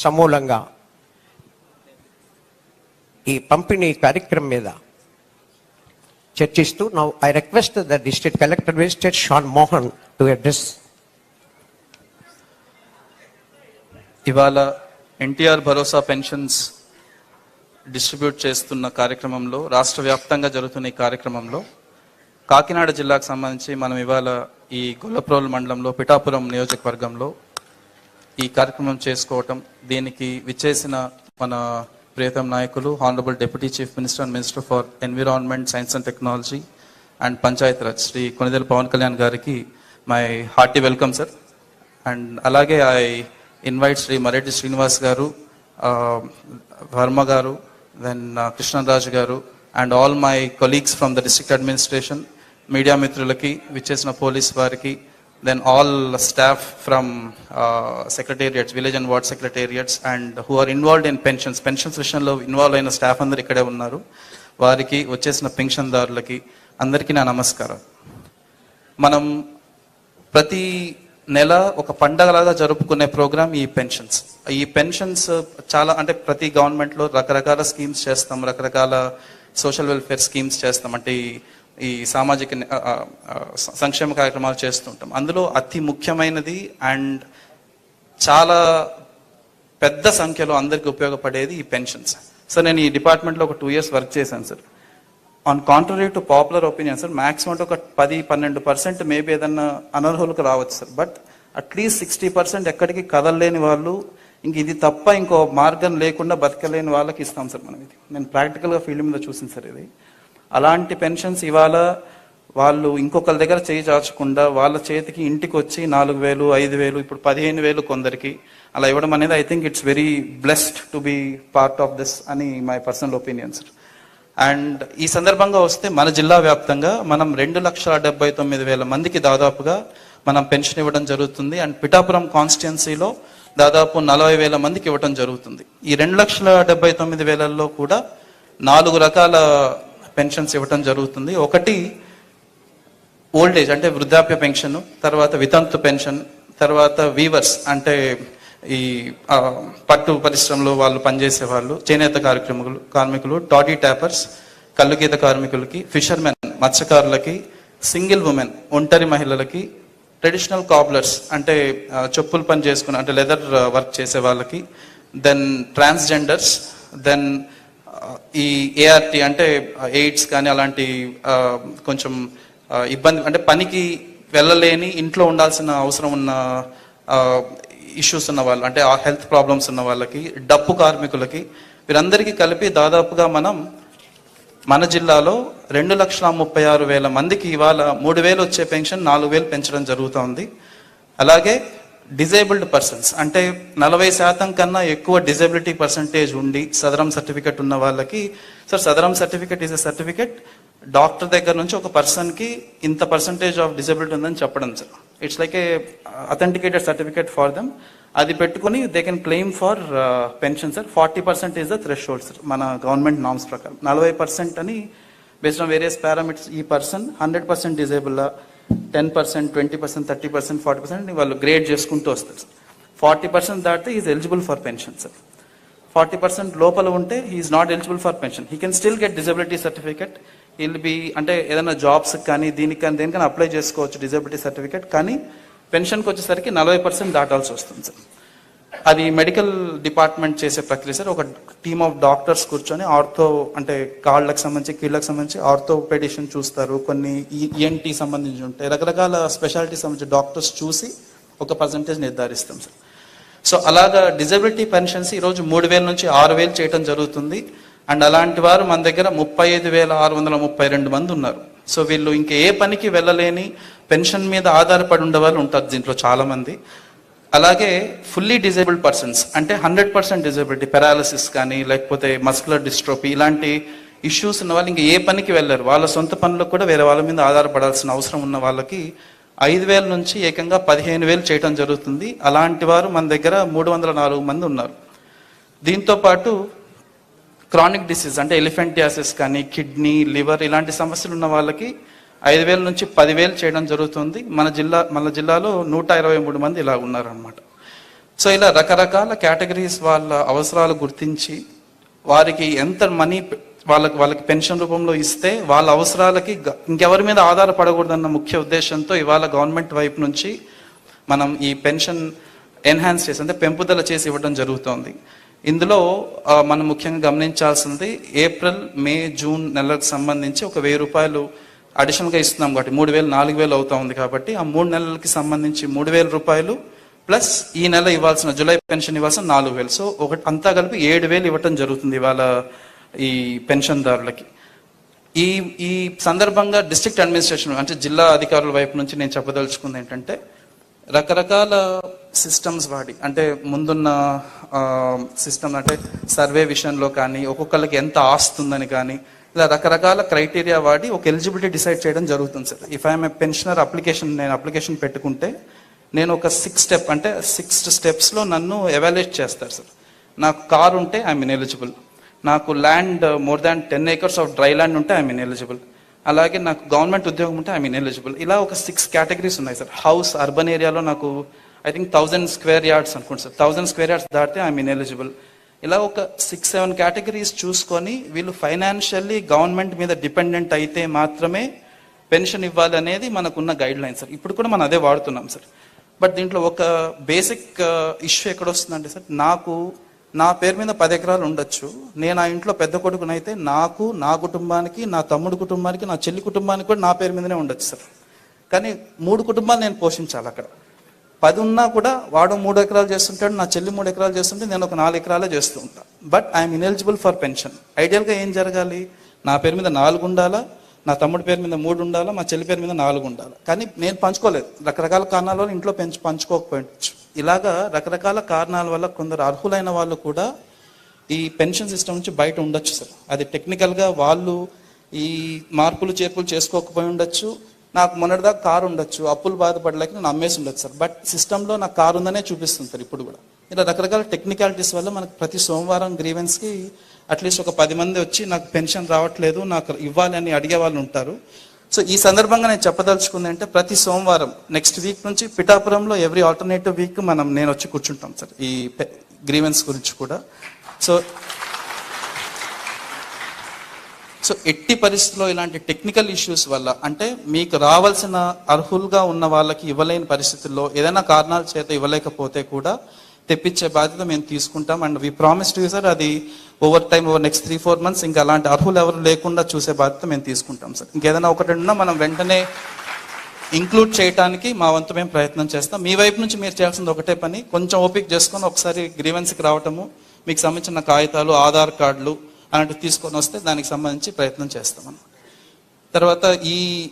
సమూలంగా ఈ పంపిణీ కార్యక్రమం మీద చర్చిస్తూ now I request the district collector visitor Shan Mohan to address. ఇవాళ ఎన్టీఆర్ భరోసా పెన్షన్స్ డిస్ట్రిబ్యూట్ చేస్తున్న కార్యక్రమంలో, రాష్ట్ర వ్యాప్తంగా జరుగుతున్న ఈ కార్యక్రమంలో కాకినాడ జిల్లాకు సంబంధించి మనం ఇవాళ ఈ గొల్లప్రోలు మండలంలో పిఠాపురం నియోజకవర్గంలో ఈ కార్యక్రమం చేసుకోవటం, దీనికి విచ్చేసిన మన ప్రియతమ నాయకులు honourable deputy chief minister and minister for environment, science and technology and panchayat raj Shri Konidela Pawan Kalyan గారికి my hearty welcome sir. And అలాగే I invite Shri Mareddy Srinivas garu, Varma garu, then Krishnaraju garu and all my colleagues from the district administration, media మిత్రులకి, విచ్చేసిన పోలీస్ వారికి, then all staff from secretariats, village and ward secretariats and who are involved in pensions విషయంలో involve అయిన staff అందరు ఇక్కడే ఉన్నారు. వారికి, వచ్చేసిన పెన్షన్దారులకి అందరికీ నా నమస్కారం. మనం ప్రతి నెల ఒక పండగలాగా జరుపుకునే ప్రోగ్రామ్ ఈ పెన్షన్స్. ఈ పెన్షన్స్ చాలా, అంటే ప్రతి గవర్నమెంట్లో రకరకాల స్కీమ్స్ చేస్తాం, రకరకాల సోషల్ వెల్ఫేర్ స్కీమ్స్ చేస్తాం, అంటే ఈ సామాజిక సంక్షేమ కార్యక్రమాలు చేస్తుంటాం. అందులో అతి ముఖ్యమైనది అండ్ చాలా పెద్ద సంఖ్యలో అందరికీ ఉపయోగపడేది ఈ పెన్షన్స్. సార్, నేను ఈ డిపార్ట్మెంట్లో ఒక 2 years వర్క్ చేశాను sir. On contrary to popular opinion sir, maximum ఒక 10-12% మేబీ ఏదన్నా అనర్హులకు రావచ్చు సార్, బట్ అట్లీస్ట్ 60% ఎక్కడికి కదలలేని వాళ్ళు, ఇంక ఇది తప్ప ఇంకో మార్గం లేకుండా బతకలేని వాళ్ళకి ఇస్తాం సార్ మనం. ఇది నేను ప్రాక్టికల్గా ఫీల్డ్ మీద చూసాను సార్. ఇది అలాంటి పెన్షన్స్ ఇవాళ వాళ్ళు ఇంకొకరి దగ్గర చేయి చాచకుండా వాళ్ళ చేతికి ఇంటికి వచ్చి 4,000, 5,000, ఇప్పుడు 15,000 కొందరికి అలా ఇవ్వడం అనేది I think it's very blessed to be part of this అని my personal opinion sir. And ఈ సందర్భంగా వస్తే మన జిల్లా వ్యాప్తంగా మనం 2,79,000 మందికి దాదాపుగా మనం పెన్షన్ ఇవ్వడం జరుగుతుంది. అండ్ పిఠాపురం కాన్స్టిట్యున్సీలో దాదాపు 40,000 మందికి ఇవ్వడం జరుగుతుంది. ఈ 2,79,000లో కూడా 4 రకాల పెన్షన్స్ ఇవ్వటం జరుగుతుంది. ఒకటి ఓల్డ్ ఏజ్ అంటే వృద్ధాప్య పెన్షన్, తర్వాత వితంతు పెన్షన్, తర్వాత వీవర్స్ అంటే ఈ పట్టు పరిశ్రమలో వాళ్ళు పనిచేసే వాళ్ళు, చేనేత కార్మికులు, టాడీ ట్యాపర్స్, కల్లుగీత కార్మికులకి, ఫిషర్మెన్ మత్స్యకారులకి, సింగిల్ ఉమెన్ ఒంటరి మహిళలకి, ట్రెడిషనల్ కాబ్లర్స్ అంటే చెప్పులు పని చేసుకుని అంటే లెదర్ వర్క్ చేసే వాళ్ళకి, దెన్ ట్రాన్స్జెండర్స్, దెన్ ఈ ఏఆర్టీ అంటే ఎయిడ్స్ కానీ అలాంటి కొంచెం ఇబ్బంది అంటే పనికి వెళ్ళలేని ఇంట్లో ఉండాల్సిన అవసరం ఉన్న ఇష్యూస్ ఉన్న వాళ్ళు, అంటే ఆ హెల్త్ ప్రాబ్లమ్స్ ఉన్న వాళ్ళకి, డప్పు కార్మికులకి, వీరందరికీ కలిపి దాదాపుగా మనం మన జిల్లాలో 2,36,000 మందికి ఇవాళ 3,000 వచ్చే పెన్షన్ 4,000 పెంచడం జరుగుతోంది. అలాగే డిజేబుల్డ్ పర్సన్స్ అంటే 40% కన్నా ఎక్కువ డిజేబిలిటీ పర్సంటేజ్ ఉండి సదరం సర్టిఫికెట్ ఉన్న వాళ్ళకి, sir Sadaram certificate is a certificate doctor దగ్గర నుంచి ఒక పర్సన్కి ఇంత పర్సంటేజ్ ఆఫ్ డిజేబిలిటీ ఉందని చెప్పడం sir. It's like A authenticated certificate for them. అది పెట్టుకుని they can claim for pension sir. 40% is the threshold sir మన గవర్నమెంట్ నామ్స్ ప్రకారం. 40% అని బేస్డ్ ఆన్ వేరియస్ పారామీటర్స్ ఈ పర్సన్ 100% డిజేబుల్, 10%, 20%, 30%, 40% వాళ్ళు గ్రేడ్ చేసుకుంటూ వస్తారు. 40% దాటితే is eligible for pension sir. 40% లోపల ఉంటే he is not eligible for pension. He can still get disability certificate. Will be అంటే ఏదైనా జాబ్స్ కానీ దీనికి కానీ దేనికైనా అప్లై చేసుకోవచ్చు డిజబిలిటీ సర్టిఫికెట్. కానీ పెన్షన్కి వచ్చేసరికి 40% దాటాల్సి వస్తుంది సార్. అది మెడికల్ డిపార్ట్మెంట్ చేసే ప్రక్రియ సార్. ఒక టీమ్ ఆఫ్ డాక్టర్స్ కూర్చొని ఆర్థో అంటే కాళ్ళకు సంబంధించి కీళ్ళకు సంబంధించి ఆర్థోపెడిషన్ చూస్తారు, కొన్ని ఈఎన్టీ సంబంధించి ఉంటాయి, రకరకాల స్పెషాలిటీ సంబంధించి డాక్టర్స్ చూసి ఒక పర్సంటేజ్ నిర్ధారిస్తాం సార్. సో అలాగా డిజబిలిటీ పెన్షన్స్ ఈరోజు 3,000 నుంచి 6,000 చేయడం జరుగుతుంది. అండ్ అలాంటి వారు మన దగ్గర 35,632 మంది ఉన్నారు. సో వీళ్ళు ఇంక ఏ పనికి వెళ్ళలేని పెన్షన్ మీద ఆధారపడి ఉండే వాళ్ళు ఉంటారు దీంట్లో చాలా మంది. అలాగే ఫుల్లీ డిజేబుల్డ్ పర్సన్స్ అంటే 100% డిజేబిలిటీ, పెరాలసిస్ కానీ లేకపోతే మస్కులర్ డిస్ట్రోఫీ ఇలాంటి ఇష్యూస్ ఉన్న వాళ్ళు ఇంకా ఏ పనికి వెళ్ళారు, వాళ్ళ సొంత పనులకు కూడా వేరే వాళ్ళ మీద ఆధారపడాల్సిన అవసరం ఉన్న వాళ్ళకి 5,000 నుంచి ఏకంగా 15,000 చేయడం జరుగుతుంది. అలాంటి వారు మన దగ్గర 304 మంది ఉన్నారు. దీంతో పాటు క్రానిక్ డిసీజ్ అంటే ఎలిఫెంటియాసిస్ కానీ కిడ్నీ, లివర్ ఇలాంటి సమస్యలు ఉన్న వాళ్ళకి 5,000 నుంచి 10,000 చేయడం జరుగుతుంది. మన జిల్లాలో 123 మంది ఇలా ఉన్నారనమాట. సో ఇలా రకరకాల కేటగిరీస్ వాళ్ళ అవసరాలు గుర్తించి వారికి ఎంత మనీ వాళ్ళకి పెన్షన్ రూపంలో ఇస్తే వాళ్ళ అవసరాలకి ఇంకెవరి మీద ఆధారపడకూడదన్న ముఖ్య ఉద్దేశంతో ఇవాళ గవర్నమెంట్ వైపు నుంచి మనం ఈ పెన్షన్ ఎన్హాన్స్ చేసి అంటే పెంపుదల చేసి ఇవ్వడం జరుగుతోంది. ఇందులో మనం ముఖ్యంగా గమనించాల్సింది ఏప్రిల్, మే, జూన్ నెలలకు సంబంధించి ఒక 1000 రూపాయలు అడిషనల్గా ఇస్తున్నాం కాబట్టి 3000, 4000 అవుతా ఉంది కాబట్టి ఆ 3 నెలలకి సంబంధించి 3000 రూపాయలు ప్లస్ ఈ నెల ఇవ్వాల్సిన జూలై పెన్షన్ ఇవ్వాల్సిన 4000, సో ఒకటి అంతా కలిపి 7000 ఇవ్వటం జరుగుతుంది ఇవాళ ఈ పెన్షన్దారులకి. ఈ సందర్భంగా డిస్ట్రిక్ట్ అడ్మినిస్ట్రేషన్ అంటే జిల్లా అధికారుల వైపు నుంచి నేను చెప్పదలుచుకుంది ఏంటంటే రకరకాల సిస్టమ్స్ వాడి అంటే ముందున్న సిస్టమ్ అంటే సర్వే విషయంలో కానీ ఒక్కొక్కరికి ఎంత ఆస్తుందని కానీ ఇలా రకరకాల క్రైటీరియా వాడి ఒక ఎలిజిబిలిటీ డిసైడ్ చేయడం జరుగుతుంది sir. If I'm a pensioner నేను అప్లికేషన్ పెట్టుకుంటే నేను ఒక 6 స్టెప్స్లో నన్ను ఎవాల్యుయేట్ చేస్తారు సార్. నాకు కార్ ఉంటే ఐఎమ్ ఇన్ఎలిజిబుల్, నాకు land more than 10 acres of dry land ఉంటే ఐఎమ్ ఇన్ఎలిజిబుల్, అలాగే నాకు గవర్నమెంట్ ఉద్యోగం ఉంటే ఐఎమ్ ఇన్ఎలిజిబుల్. ఇలా ఒక 6 కేటగిరీస్ ఉన్నాయి సార్. హౌస్ అర్బన్ ఏరియాలో నాకు ఐ థింక్ 1000 square yards అనుకోండి సార్, 1000 square yards దాటితే ఐఎమ్ ఇన్ఎలిజిబుల్. ఇలా ఒక 6-7 కేటగిరీస్ చూసుకొని వీళ్ళు ఫైనాన్షియల్లీ గవర్నమెంట్ మీద డిపెండెంట్ అయితే మాత్రమే పెన్షన్ ఇవ్వాలి అనేది మనకున్న గైడ్ లైన్ సార్. ఇప్పుడు కూడా మనం అదే వాడుతున్నాం సార్. బట్ దీంట్లో ఒక బేసిక్ ఇష్యూ ఎక్కడ వస్తుందంటే సార్, నా పేరు మీద 10 ఎకరాలు ఉండొచ్చు, నేను ఆ ఇంట్లో పెద్ద కొడుకునైతే నాకు, నా కుటుంబానికి, నా తమ్ముడు కుటుంబానికి, నా చెల్లి కుటుంబానికి కూడా నా పేరు మీదనే ఉండొచ్చు సార్. కానీ 3 కుటుంబాలు నేను పోషించాలి. అక్కడ 10 ఉన్నా కూడా వాడు 3 ఎకరాలు చేస్తుంటాడు, నా చెల్లి 3 ఎకరాలు చేస్తుంటే నేను ఒక 4 ఎకరాలే చేస్తూ ఉంటాను. But I'm ineligible for pension. ఐడియల్గా ఏం జరగాలి, నా పేరు మీద 4 ఉండాలా, నా తమ్ముడి పేరు మీద 3 ఉండాలా, మా చెల్లి పేరు మీద 4 ఉండాలి. కానీ నేను పంచుకోలేదు, రకరకాల కారణాల వల్ల ఇంట్లో పంచుకోకపోవచ్చు. ఇలాగా రకరకాల కారణాల వల్ల కొందరు అర్హులైన వాళ్ళు కూడా ఈ పెన్షన్ సిస్టమ్ నుంచి బయట ఉండొచ్చు సార్. అది టెక్నికల్గా వాళ్ళు ఈ మార్పులు చేర్పులు చేసుకోకపోయి ఉండొచ్చు. నాకు మొన్నటిదాకా కారు ఉండొచ్చు, అప్పులు బాధపడలేక నేను అమ్మేసి ఉండొచ్చు సార్. బట్ సిస్టంలో నాకు కారు ఉందనే చూపిస్తుంది సార్ ఇప్పుడు కూడా. ఇలా రకరకాల టెక్నికాలిటీస్ వల్ల మనకు ప్రతి సోమవారం గ్రీవెన్స్కి అట్లీస్ట్ ఒక 10 మంది వచ్చి నాకు పెన్షన్ రావట్లేదు, నాకు ఇవ్వాలి అని అడిగే వాళ్ళు ఉంటారు. సో ఈ సందర్భంగా నేను చెప్పదలుచుకుంది అంటే ప్రతి సోమవారం నెక్స్ట్ వీక్ నుంచి పిఠాపురంలో ఎవ్రీ ఆల్టర్నేటివ్ వీక్ నేను వచ్చి కూర్చుంటాం సార్ ఈ గ్రీవెన్స్ గురించి కూడా. సో ఎట్టి పరిస్థితుల్లో ఇలాంటి టెక్నికల్ ఇష్యూస్ వల్ల అంటే మీకు రావాల్సిన అర్హులుగా ఉన్న వాళ్ళకి ఇవ్వలేని పరిస్థితుల్లో ఏదైనా కారణాల చేత ఇవ్వలేకపోతే కూడా తెప్పించే బాధ్యత మేము తీసుకుంటాం. And we promise to you sir, అది ఓవర్ నెక్స్ట్ 3-4 months ఇంకా అలాంటి అర్హులు ఎవరు లేకుండా చూసే బాధ్యత మేము తీసుకుంటాం సార్. ఇంకేదైనా ఒకటి ఉన్నా మనం వెంటనే ఇంక్లూడ్ చేయడానికి మా వంతు మేము ప్రయత్నం చేస్తాం. మీ వైపు నుంచి మీరు చేయాల్సింది ఒకటే పని, కొంచెం ఓపిక చేసుకొని ఒకసారి గ్రీవెన్స్కి రావటము, మీకు సంబంధించిన కాగితాలు, ఆధార్ కార్డులు అలాంటివి తీసుకొని వస్తే దానికి సంబంధించి ప్రయత్నం చేస్తామన్నమాట. తర్వాత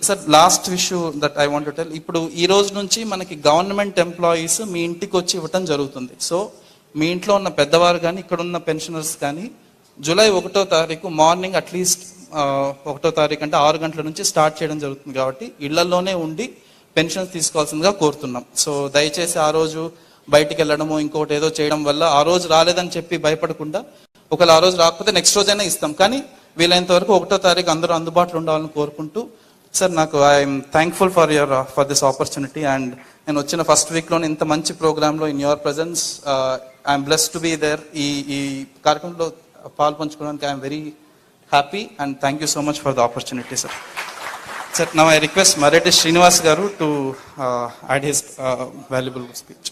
sir last issue that I want to tell, ఇప్పుడు ఈ రోజు నుంచి మనకి గవర్నమెంట్ ఎంప్లాయీస్ మీ ఇంటికి వచ్చి ఇవ్వటం జరుగుతుంది. సో మీ ఇంట్లో ఉన్న పెద్దవారు కానీ ఇక్కడ ఉన్న పెన్షనర్స్ కానీ జూలై 1వ తారీఖు మార్నింగ్ అట్లీస్ట్ 1వ తారీఖు అంటే 6 గంటల నుంచి స్టార్ట్ చేయడం జరుగుతుంది కాబట్టి ఇళ్లలోనే ఉండి పెన్షన్స్ తీసుకోవాల్సిందిగా కోరుతున్నాం. సో దయచేసి ఆ రోజు బయటికి వెళ్ళడము ఇంకోటి ఏదో చేయడం వల్ల ఆ రోజు రాలేదని చెప్పి భయపడకుండా, ఒకవేళ ఆ రోజు రాకపోతే నెక్స్ట్ రోజైనా ఇస్తాం, కానీ వీలైనంత వరకు 1వ తారీఖు అందరూ అందుబాటులో ఉండాలని కోరుకుంటూ సార్, నాకు I'm thankful for this opportunity. And నేను వచ్చిన ఫస్ట్ వీక్లోనే ఇంత మంచి ప్రోగ్రాంలో in your presence I'm blessed to be there. ఈ కార్యక్రమంలో పాల్పంచుకోవడానికి I'm very happy and thank you so much for the opportunity sir. Sir, now I request Mareddy Srinivas garu to add his valuable speech.